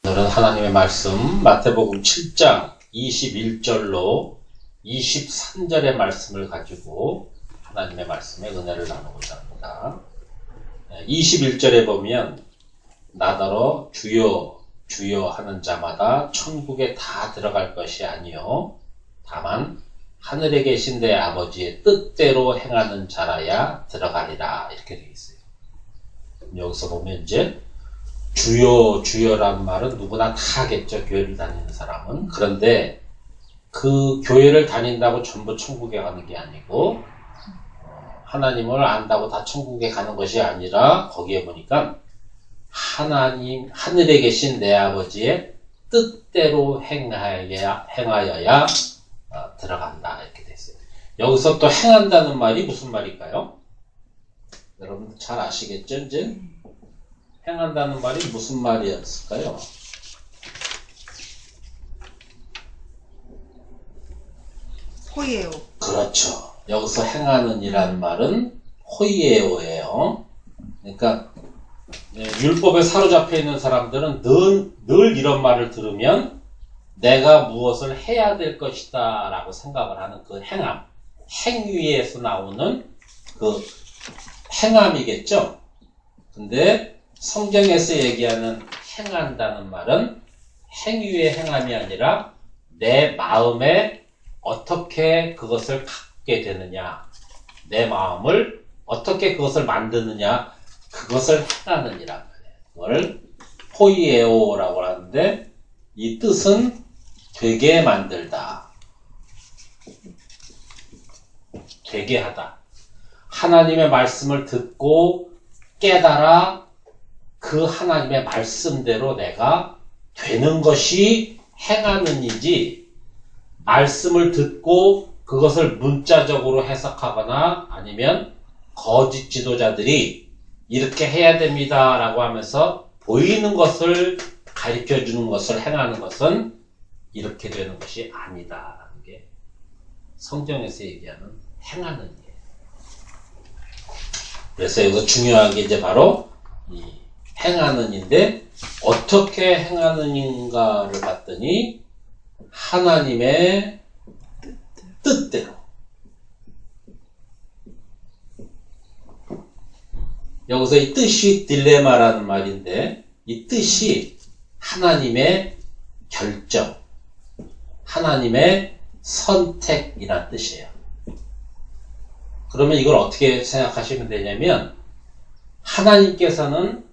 오늘은 하나님의 말씀 마태복음 7장 21절로 23절의 말씀을 가지고 하나님의 말씀의 은혜를 나누고자 합니다. 21절에 보면 나더러 주여 주여 하는 자마다 천국에 다 들어갈 것이 아니요 다만 하늘에 계신 내 아버지의 뜻대로 행하는 자라야 들어가리라, 이렇게 되어 있어요. 여기서 보면 이제 주여 주여라는 말은 누구나 다 하겠죠, 교회를 다니는 사람은. 그런데 그 교회를 다닌다고 전부 천국에 가는 게 아니고, 하나님을 안다고 다 천국에 가는 것이 아니라, 거기에 보니까 하나님 하늘에 계신 내 아버지의 뜻대로 행하여야 들어간다, 이렇게 됐어요. 여기서 또 행한다는 말이 무슨 말일까요? 여러분 잘 아시겠죠? 이제 행한다는 말이 무슨 말이었을까요? 호이에오. 그렇죠. 여기서 행하는 이라는 말은 호이에오예요. 그러니까 율법에 사로잡혀 있는 사람들은 늘 이런 말을 들으면 내가 무엇을 해야 될 것이다 라고 생각을 하는 그 행함, 행위에서 나오는 그 행함이겠죠. 근데 성경에서 얘기하는 행한다는 말은 행위의 행함이 아니라 내 마음에 어떻게 그것을 갖게 되느냐, 내 마음을 어떻게 그것을 만드느냐, 그것을 행하는 이란 말이에요. 그걸 호이에오라고 하는데, 이 뜻은 되게 만들다, 되게 하다. 하나님의 말씀을 듣고 깨달아 그 하나님의 말씀대로 내가 되는 것이 행하는 이지, 말씀을 듣고 그것을 문자적으로 해석하거나 아니면 거짓 지도자들이 이렇게 해야 됩니다 라고 하면서 보이는 것을 가르쳐 주는 것을 행하는 것은 이렇게 되는 것이 아니다 라는 게 성경에서 얘기하는 행하는 일. 그래서 여기서 중요한 게 이제 바로 이 행하는 인데, 어떻게 행하는 인가를 봤더니 하나님의 뜻대로. 여기서 이 뜻이 딜레마라는 말인데, 이 뜻이 하나님의 결정, 하나님의 선택이란 뜻이에요. 그러면 이걸 어떻게 생각하시면 되냐면, 하나님께서는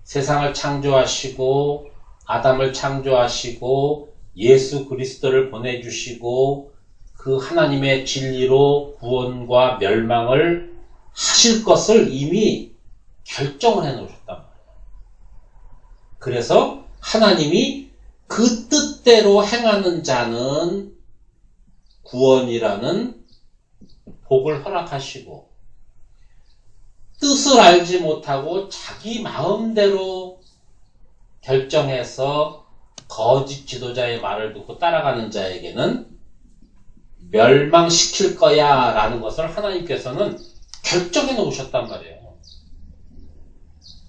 세상을 창조하시고 아담을 창조하시고 예수 그리스도를 보내주시고 그 하나님의 진리로 구원과 멸망을 하실 것을 이미 결정을 해놓으셨단 말이에요. 그래서 하나님이 그 뜻대로 행하는 자는 구원이라는 복을 허락하시고, 뜻을 알지 못하고 자기 마음대로 결정해서 거짓 지도자의 말을 듣고 따라가는 자에게는 멸망시킬 거야 라는 것을 하나님께서는 결정해 놓으셨단 말이에요.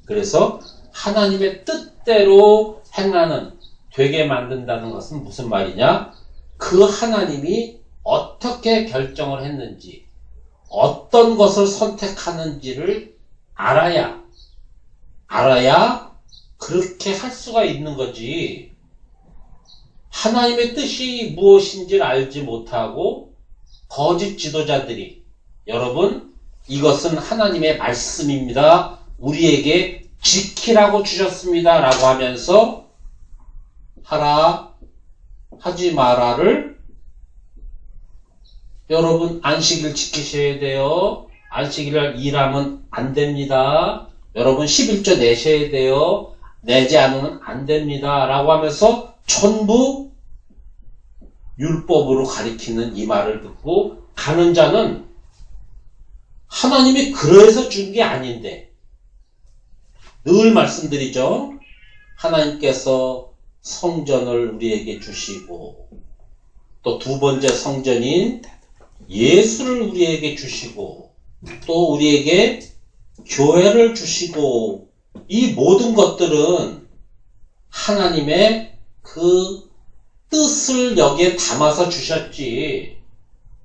그래서 하나님의 뜻대로 행하는, 되게 만든다는 것은 무슨 말이냐? 그 하나님이 어떻게 결정을 했는지, 어떤 것을 선택하는지를 알아야 그렇게 할 수가 있는 거지. 하나님의 뜻이 무엇인지를 알지 못하고 거짓 지도자들이, 여러분 이것은 하나님의 말씀입니다, 우리에게 지키라고 주셨습니다 라고 하면서 하라 하지 마라를, 여러분 안식일 지키셔야 돼요, 안식일을 일하면 안 됩니다, 여러분 11조 내셔야 돼요, 내지 않으면 안 됩니다 라고 하면서 전부 율법으로 가리키는 이 말을 듣고 가는 자는 하나님이 그래서 준 게 아닌데, 늘 말씀드리죠. 하나님께서 성전을 우리에게 주시고 또 두 번째 성전인 예수를 우리에게 주시고 또 우리에게 교회를 주시고, 이 모든 것들은 하나님의 그 뜻을 여기에 담아서 주셨지.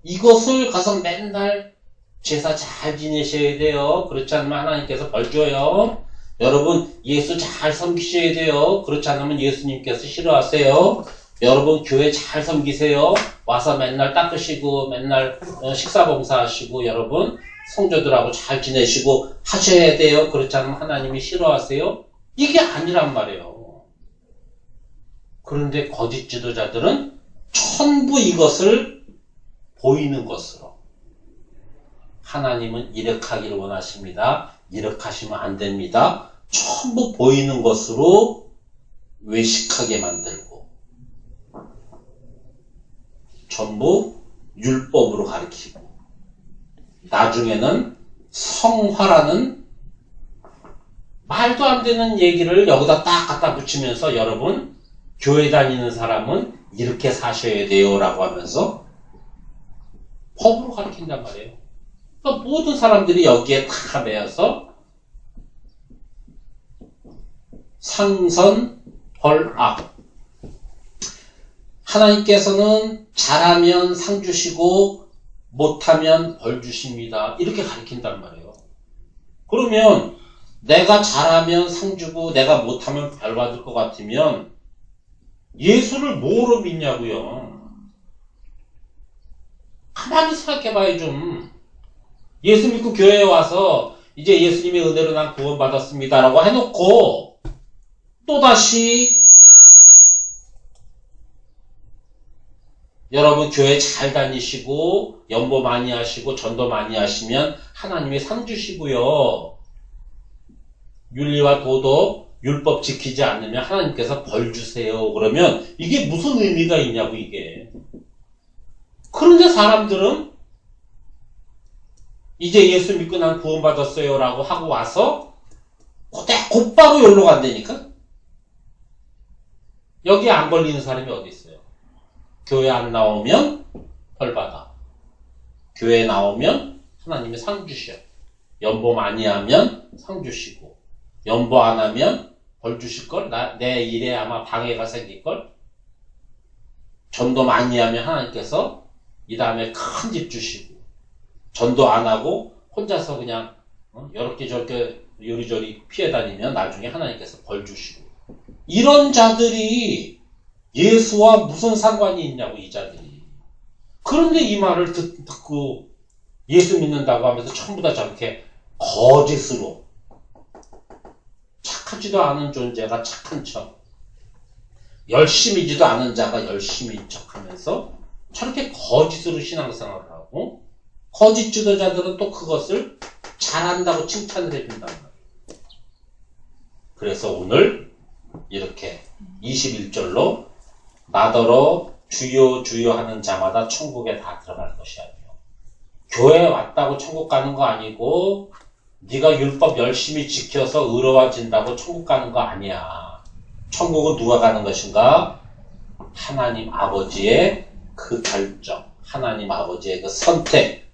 이것을 가서 맨날 제사 잘 지내셔야 돼요. 그렇지 않으면 하나님께서 벌 줘요. 여러분 예수 잘 섬기셔야 돼요. 그렇지 않으면 예수님께서 싫어하세요. 여러분 교회 잘 섬기세요. 와서 맨날 닦으시고 맨날 식사 봉사하시고 여러분 성도들하고 잘 지내시고 하셔야 돼요. 그렇지 않으면 하나님이 싫어하세요. 이게 아니란 말이에요. 그런데 거짓 지도자들은 전부 이것을 보이는 것으로 하나님은 이렇게 하기를 원하십니다. 이렇게 하시면 안 됩니다. 전부 보이는 것으로 외식하게 만들고 전부 율법으로 가르치고 나중에는 성화라는 말도 안 되는 얘기를 여기다 딱 갖다 붙이면서 여러분 교회 다니는 사람은 이렇게 사셔야 돼요 라고 하면서 법으로 가르친단 말이에요. 그러니까 모든 사람들이 여기에 다 매여서 상선, 벌악. 하나님께서는 잘하면 상 주시고 못하면 벌 주십니다. 이렇게 가르친단 말이에요. 그러면 내가 잘하면 상 주고 내가 못하면 벌 받을 것 같으면 예수를 뭐로 믿냐고요. 가만히 생각해봐요 좀. 예수 믿고 교회에 와서 이제 예수님의 은혜로 난 구원받았습니다 라고 해놓고 또다시 여러분 교회 잘 다니시고 연보 많이 하시고 전도 많이 하시면 하나님이 상 주시고요. 윤리와 도덕, 율법 지키지 않으면 하나님께서 벌 주세요. 그러면 이게 무슨 의미가 있냐고 이게. 그런데 사람들은 이제 예수 믿고 난 구원받았어요 라고 하고 와서 곧바로 여기로 간다니까? 여기 안 걸리는 사람이 어디 있어요? 교회 안 나오면 벌 받아. 교회 나오면 하나님이 상 주셔. 연보 많이 하면 상 주시고 연보 안 하면 벌 주실걸? 내 일에 아마 방해가 생길걸? 전도 많이 하면 하나님께서 이 다음에 큰 집 주시고 전도 안 하고 혼자서 그냥 이렇게 저렇게 요리조리 피해 다니면 나중에 하나님께서 벌 주시고 이런 자들이 예수와 무슨 상관이 있냐고 이 자들이. 그런데 이 말을 듣고 예수 믿는다고 하면서 전부 다 저렇게 거짓으로 착하지도 않은 존재가 착한 척 열심히지도 않은 자가 열심히 척하면서 저렇게 거짓으로 신앙생활을 하고 거짓 지도자들은 또 그것을 잘한다고 칭찬을 해준단 말이에요. 그래서 오늘 이렇게 21절로 나더러 주여 주여 하는 자마다 천국에 다 들어갈 것이 아니요. 교회에 왔다고 천국 가는 거 아니고 네가 율법 열심히 지켜서 의로워진다고 천국 가는 거 아니야. 천국은 누가 가는 것인가? 하나님 아버지의 그 결정, 하나님 아버지의 그 선택,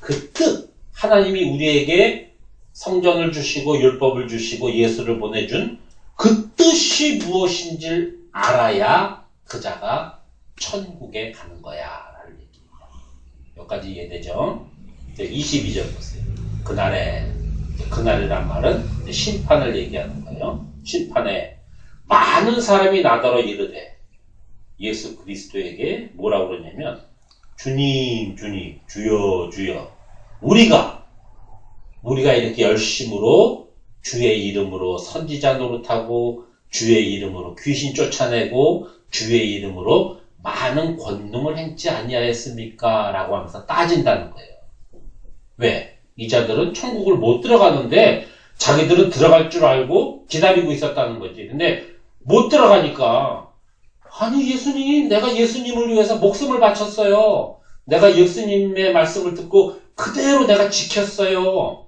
그 뜻, 하나님이 우리에게 성전을 주시고 율법을 주시고 예수를 보내준 그 뜻이 무엇인지를 알아야 그 자가 천국에 가는 거야 라는 얘기입니다. 여기까지 이해되죠? 22절 보세요. 그날이란 말은 심판을 얘기하는 거예요. 심판에 많은 사람이 나더러 이르되 예수 그리스도에게 뭐라고 그러냐면 주님 주님 주여 주여 우리가 이렇게 열심으로 주의 이름으로 선지자 노릇하고 주의 이름으로 귀신 쫓아내고 주의 이름으로 많은 권능을 행치 아니하였습니까? 라고 하면서 따진다는 거예요. 왜? 이 자들은 천국을 못 들어가는데 자기들은 들어갈 줄 알고 기다리고 있었다는 거지. 근데 못 들어가니까 아니 예수님 내가 예수님을 위해서 목숨을 바쳤어요. 내가 예수님의 말씀을 듣고 그대로 내가 지켰어요.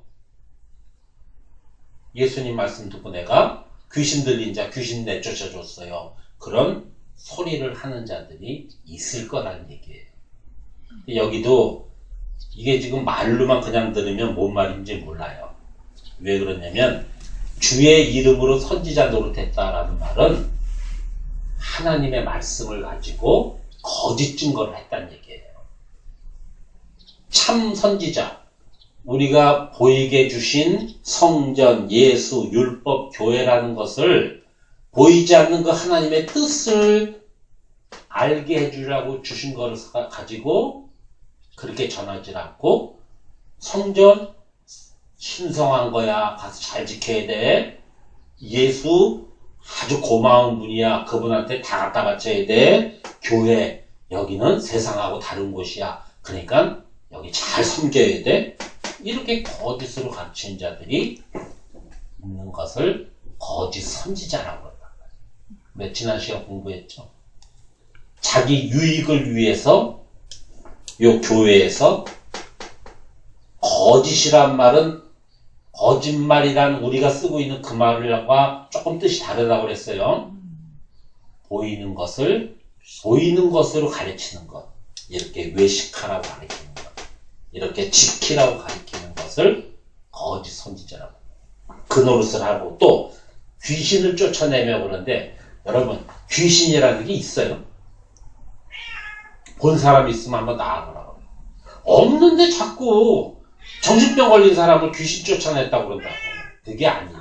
예수님 말씀 듣고 내가 귀신 들린 자 귀신 내쫓아줬어요. 그런 소리를 하는 자들이 있을 거라는 얘기예요. 여기도 이게 지금 말로만 그냥 들으면 뭔 말인지 몰라요. 왜 그러냐면 주의 이름으로 선지자 노릇했다라는 말은 하나님의 말씀을 가지고 거짓 증거를 했다는 얘기예요. 참 선지자, 우리가 보이게 해주신 성전, 예수, 율법, 교회라는 것을 보이지 않는 그 하나님의 뜻을 알게 해주려고 주신 것을 가지고 그렇게 전하지 않고 성전 신성한 거야. 가서 잘 지켜야 돼. 예수 아주 고마운 분이야. 그분한테 다 갖다 바쳐야 돼. 교회 여기는 세상하고 다른 곳이야. 그러니까 여기 잘 섬겨야 돼. 이렇게 거짓으로 가르치는 자들이 있는 것을 거짓 선지자라고 한단 말이에요. 지난 시간 공부했죠. 자기 유익을 위해서 요 교회에서 거짓이란 말은 거짓말이란 우리가 쓰고 있는 그 말과 조금 뜻이 다르다고 그랬어요. 보이는 것을 보이는 것으로 가르치는 것. 이렇게 외식하라고 가르치는 것. 이렇게 지키라고 가르치는 것을 거짓 선지자라고. 그 노릇을 하고 또 귀신을 쫓아내며 그러는데 여러분 귀신이라는 게 있어요. 본 사람 있으면 한번 나와보라고. 없는데 자꾸 정신병 걸린 사람을 귀신 쫓아냈다고 그런다고. 그게 아닌데.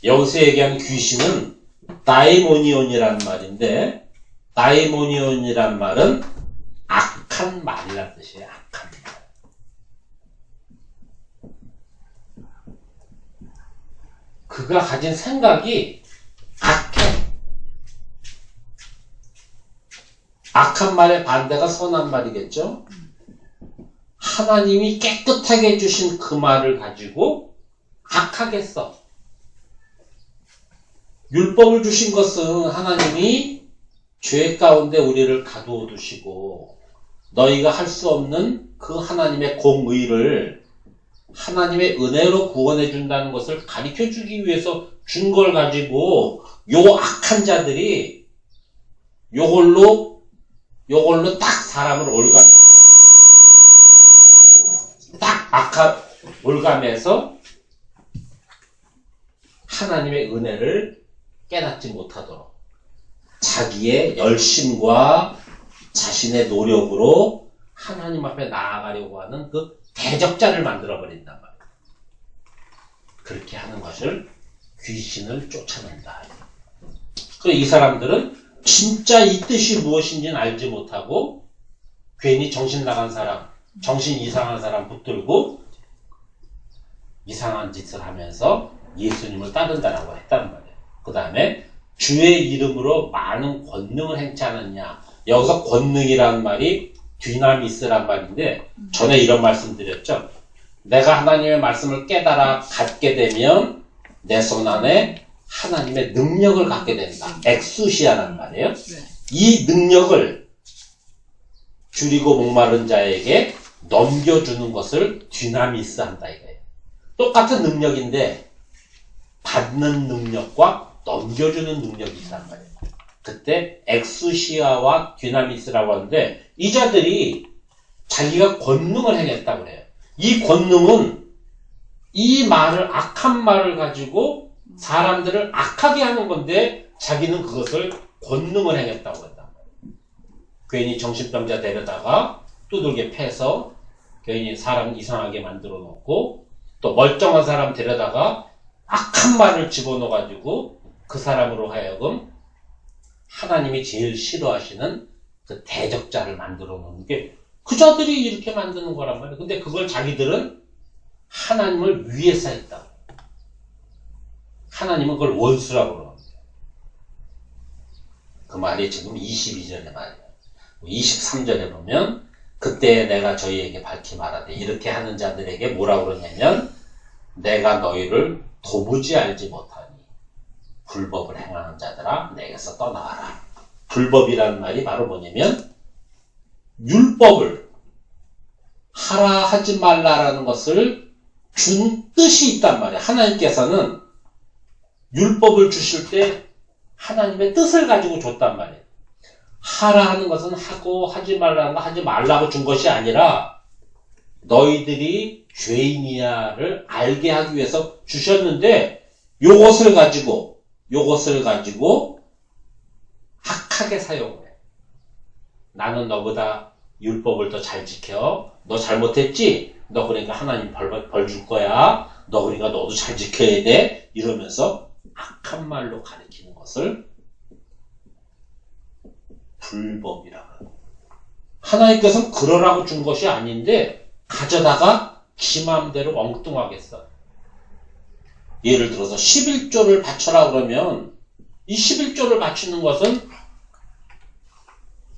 여기서 얘기하는 귀신은 다이모니온이란 말인데 다이모니온이란 말은 악한 말이란 뜻이에요. 악한 말. 그가 가진 생각이 악해. 악한 말의 반대가 선한 말이겠죠? 하나님이 깨끗하게 해주신 그 말을 가지고 악하게 써. 율법을 주신 것은 하나님이 죄 가운데 우리를 가두어 두시고 너희가 할 수 없는 그 하나님의 공의를 하나님의 은혜로 구원해 준다는 것을 가르쳐 주기 위해서 준 걸 가지고 요 악한 자들이 요걸로 딱 사람을 올가매서 하나님의 은혜를 깨닫지 못하도록 자기의 열심과 자신의 노력으로 하나님 앞에 나아가려고 하는 그 대적자를 만들어버린단 말이에요. 그렇게 하는 것을 귀신을 쫓아낸다. 그래서 이 사람들은 진짜 이 뜻이 무엇인지는 알지 못하고 괜히 정신 나간 사람, 정신 이상한 사람 붙들고 이상한 짓을 하면서 예수님을 따른다라고 했단 말이에요. 그 다음에 주의 이름으로 많은 권능을 행치 않았냐. 여기서 권능이라는 말이 디나미스란 말인데 전에 이런 말씀 드렸죠. 내가 하나님의 말씀을 깨달아 갖게 되면 내 손 안에 하나님의 능력을 갖게 된다. 엑수시아란 말이에요. 이 능력을 줄이고 목마른 자에게 넘겨주는 것을 디나미스 한다 이거예요. 똑같은 능력인데 받는 능력과 넘겨주는 능력이 있단 말이에요. 그때 엑수시아와 디나미스라고 하는데 이 자들이 자기가 권능을 행했다고 그래요. 이 권능은 이 말을 악한 말을 가지고 사람들을 악하게 하는 건데 자기는 그것을 권능을 행했다고 한단 말이에요. 괜히 정신병자 데려다가 두들겨 패서 괜히 사람 이상하게 만들어 놓고 또 멀쩡한 사람 데려다가 악한 말을 집어넣어 가지고 그 사람으로 하여금 하나님이 제일 싫어하시는 그 대적자를 만들어 놓는 게 그 자들이 이렇게 만드는 거란 말이에요. 근데 그걸 자기들은 하나님을 위해서 했다. 하나님은 그걸 원수라고 그러는 거예요. 그 말이 지금 22절의 말이에요. 23절에 보면 그때 내가 저희에게 밝히 말하되 이렇게 하는 자들에게 뭐라고 그러냐면 내가 너희를 도무지 알지 못하니 불법을 행하는 자들아 내게서 떠나가라. 불법이라는 말이 바로 뭐냐면 율법을 하라 하지 말라라는 것을 준 뜻이 있단 말이에요. 하나님께서는 율법을 주실 때 하나님의 뜻을 가지고 줬단 말이에요. 하라 하는 것은 하고 하지 말라는 거 하지 말라고 준 것이 아니라 너희들이 죄인이야를 알게 하기 위해서 주셨는데 요것을 가지고 악하게 사용을 해. 나는 너보다 율법을 더 잘 지켜. 너 잘못했지? 너 그러니까 하나님 벌 줄 거야. 너 그러니까 너도 잘 지켜야 돼. 이러면서 악한 말로 가리키는 것을 불법이라고 합니다. 하나님께서는 그러라고 준 것이 아닌데 가져다가 지 마음대로 엉뚱하게 써. 예를 들어서 11조를 바쳐라 그러면 이 11조를 바치는 것은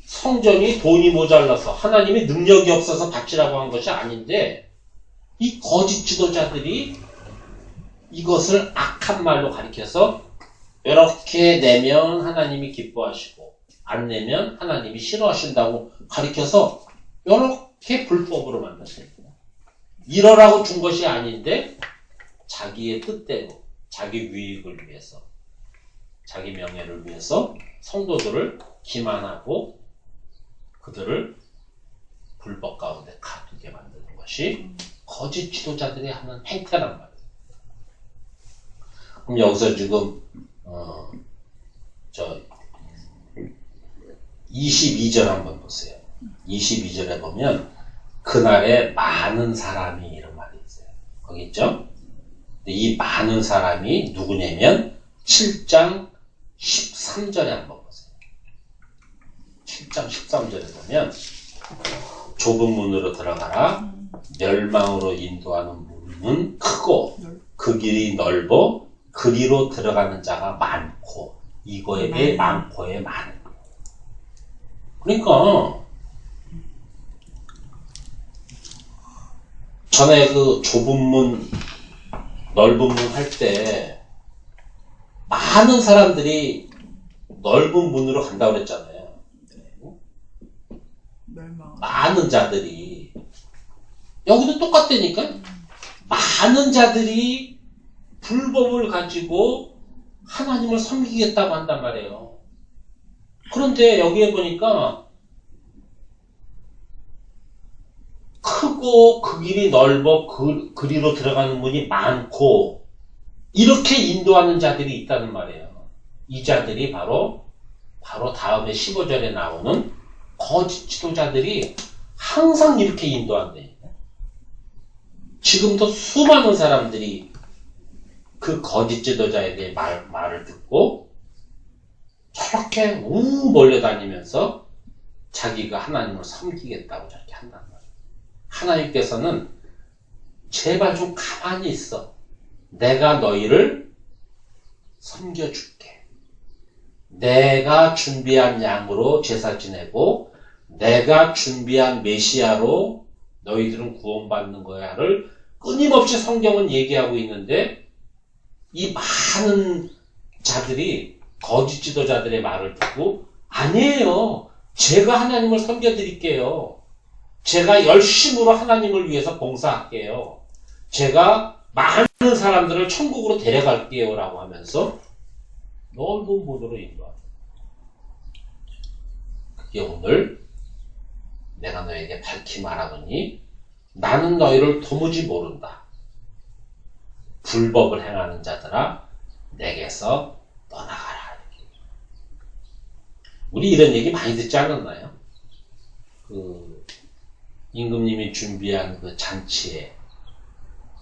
성전이 돈이 모자라서 하나님이 능력이 없어서 바치라고 한 것이 아닌데 이 거짓 지도자들이 이것을 악한 말로 가리켜서 이렇게 내면 하나님이 기뻐하시고 안 내면 하나님이 싫어하신다고 가리켜서 이렇게 불법으로 만들었습니다. 이러라고 준 것이 아닌데 자기의 뜻대로 자기 유익을 위해서 자기 명예를 위해서 성도들을 기만하고 그들을 불법 가운데 가두게 만드는 것이 거짓 지도자들이 하는 행태란 말이에요. 그럼 여기서 지금 22절 한번 보세요. 22절에 보면 그날에 많은 사람이 이런 말이 있어요. 거기 있죠? 이 많은 사람이 누구냐면 7장 13절에 한번 보세요. 7장 13절에 보면 좁은 문으로 들어가라. 멸망으로 인도하는 문은 크고 그 길이 넓어 그리로 들어가는 자가 많고 이거에 비해 많고에 많은 거예요. 그러니까 전에 그 좁은 문 넓은 문 할 때 많은 사람들이 넓은 문으로 간다고 그랬잖아요. 많은 자들이 여기도 똑같다니까. 많은 자들이 불법을 가지고 하나님을 섬기겠다고 한단 말이에요. 그런데 여기에 보니까 크고 그 길이 넓어 그리로 들어가는 문이 많고 이렇게 인도하는 자들이 있다는 말이에요. 이 자들이 바로 다음에 15절에 나오는 거짓 지도자들이 항상 이렇게 인도한다니까. 지금도 수많은 사람들이 그 거짓 지도자에 대해 말을 듣고 저렇게 몰려다니면서 자기가 하나님을 섬기겠다고 저렇게 한단 말이에요. 하나님께서는 제발 좀 가만히 있어. 내가 너희를 섬겨줄게. 내가 준비한 양으로 제사 지내고 내가 준비한 메시아로 너희들은 구원받는 거야를 끊임없이 성경은 얘기하고 있는데 이 많은 자들이 거짓 지도자들의 말을 듣고 아니에요. 제가 하나님을 섬겨드릴게요. 제가 열심으로 하나님을 위해서 봉사할게요. 제가 많은 사람들을 천국으로 데려갈게요. 라고 하면서 넓은 문으로 인도합니다. 그게 오늘 내가 너에게 밝히 말하노니 나는 너희를 도무지 모른다. 불법을 행하는 자들아 내게서 떠나가라. 우리 이런 얘기 많이 듣지 않았나요? 임금님이 준비한 그 잔치에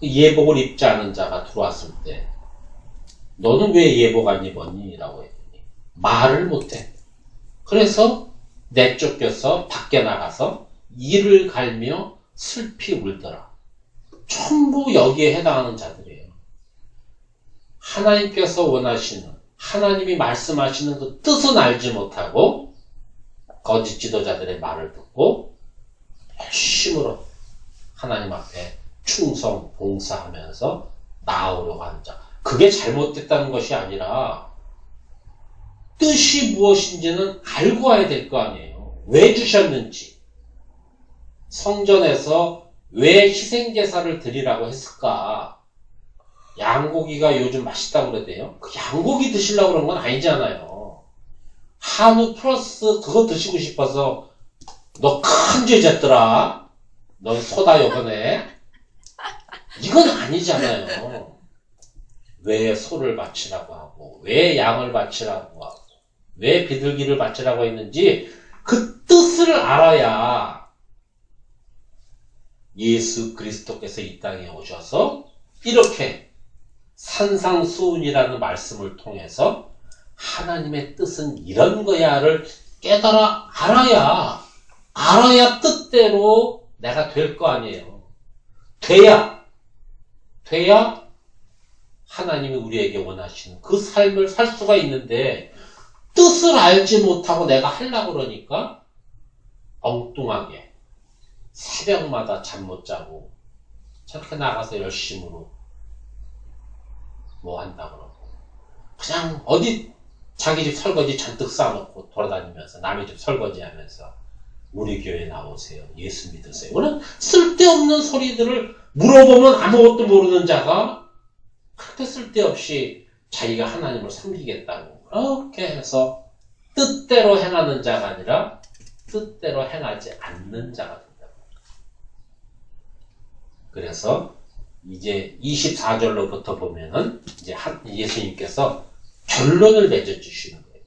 예복을 입지 않은 자가 들어왔을 때 너는 왜 예복 안 입었니? 라고 했더니 말을 못해. 그래서 내쫓겨서 밖에 나가서 이를 갈며 슬피 울더라. 전부 여기에 해당하는 자들이에요. 하나님께서 원하시는 하나님이 말씀하시는 그 뜻은 알지 못하고 거짓 지도자들의 말을 듣고 열심으로 하나님 앞에 충성 봉사하면서 나아오려고 하는 자. 그게 잘못됐다는 것이 아니라 뜻이 무엇인지는 알고 와야 될 거 아니에요. 왜 주셨는지. 성전에서 왜 희생제사를 드리라고 했을까? 양고기가 요즘 맛있다고 그러대요. 그 양고기 드시려고 그런 건 아니잖아요. 한우 플러스 그거 드시고 싶어서 너 큰 죄 졌더라. 너 소다 요번에. 이건 아니잖아요. 왜 소를 바치라고 하고 왜 양을 바치라고 하고 왜 비둘기를 바치라고 했는지 그 뜻을 알아야 예수 그리스도께서 이 땅에 오셔서 이렇게 산상수훈이라는 말씀을 통해서 하나님의 뜻은 이런 거야를 깨달아 알아야 뜻대로 내가 될 거 아니에요. 돼야 하나님이 우리에게 원하시는 그 삶을 살 수가 있는데 뜻을 알지 못하고 내가 하려고 그러니까 엉뚱하게 새벽마다 잠 못 자고 저렇게 나가서 열심으로 뭐 한다 그러고 그냥 어디 자기 집 설거지 잔뜩 쌓아놓고 돌아다니면서 남의 집 설거지하면서 우리 교회 나오세요. 예수 믿으세요. 그런 쓸데없는 소리들을 물어보면 아무것도 모르는 자가 그렇게 쓸데없이 자기가 하나님을 섬기겠다고 그렇게 해서 뜻대로 행하는 자가 아니라 뜻대로 행하지 않는 자가 된다. 그래서 이제 24절로부터 보면은 이제 예수님께서 결론을 맺어주시는 거예요.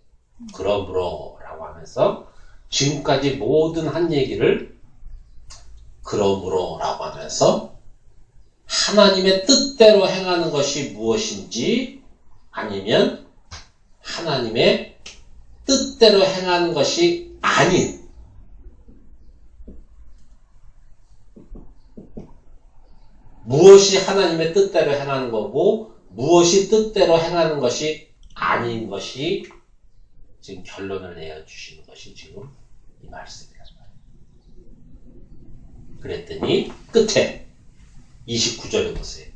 그러므로 라고 하면서 지금까지 모든 한 얘기를 그러므로 라고 하면서 하나님의 뜻대로 행하는 것이 무엇인지 아니면 하나님의 뜻대로 행하는 것이 아닌 무엇이 하나님의 뜻대로 행하는 거고 무엇이 뜻대로 행하는 것이 아닌 것이 지금 결론을 내어주시는 것이 지금 이 말씀이에요. 그랬더니 끝에 29절에 보세요.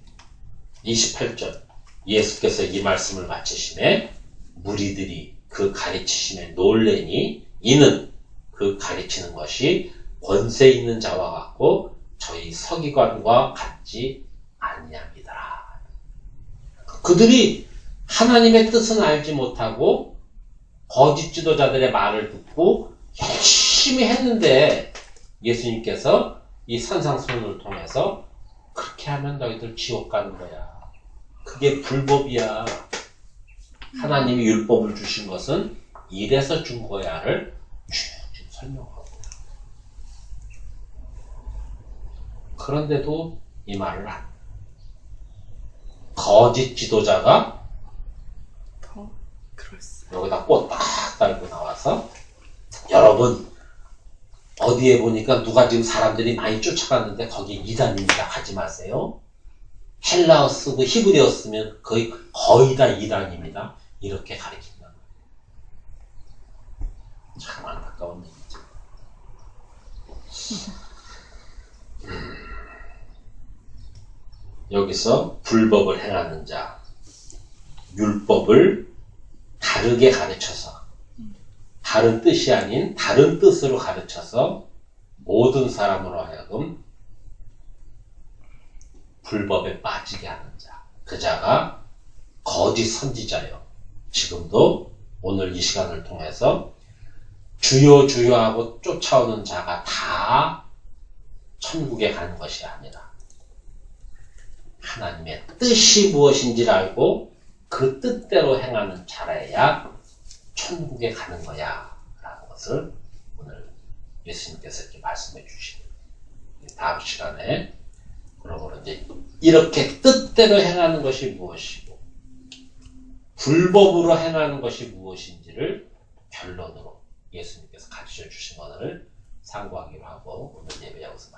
28절 예수께서 이 말씀을 마치심에 무리들이 그 가르치심에 놀래니 이는 그 가르치는 것이 권세 있는 자와 같고 저희 서기관과 같지 아니합니다. 그들이 하나님의 뜻은 알지 못하고 거짓 지도자들의 말을 듣고 열심히 했는데 예수님께서 이 산상수훈을 통해서 그렇게 하면 너희들 지옥 가는 거야. 그게 불법이야. 하나님이 율법을 주신 것은 이래서 준 거야를 쭉 설명하고 그런데도 이 말을 안 해요. 거짓 지도자가 여기다 꽃 딱 달고 나와서 여러분 어디에 보니까 누가 지금 사람들이 많이 쫓아갔는데 거기 이단입니다. 가지 마세요. 헬라어 쓰고 히브리어 쓰면 거의 다 이단입니다. 이렇게 가르친다. 참 안타까운 얘기죠. 여기서 불법을 행하는 자, 율법을 다르게 가르쳐서 다른 뜻이 아닌 다른 뜻으로 가르쳐서 모든 사람으로 하여금 불법에 빠지게 하는 자, 그 자가 거짓 선지자요. 지금도 오늘 이 시간을 통해서 주여 주여 하고 쫓아오는 자가 다 천국에 가는 것이 아니라 하나님의 뜻이 무엇인지를 알고 그 뜻대로 행하는 자라야 천국에 가는 거야 라는 것을 오늘 예수님께서 이렇게 말씀해 주시는 다음 시간에 그러므로 이제 이렇게 뜻대로 행하는 것이 무엇이고 불법으로 행하는 것이 무엇인지를 결론으로 예수님께서 가르쳐 주신 것을 상고하기로 하고 오늘 예배 여기서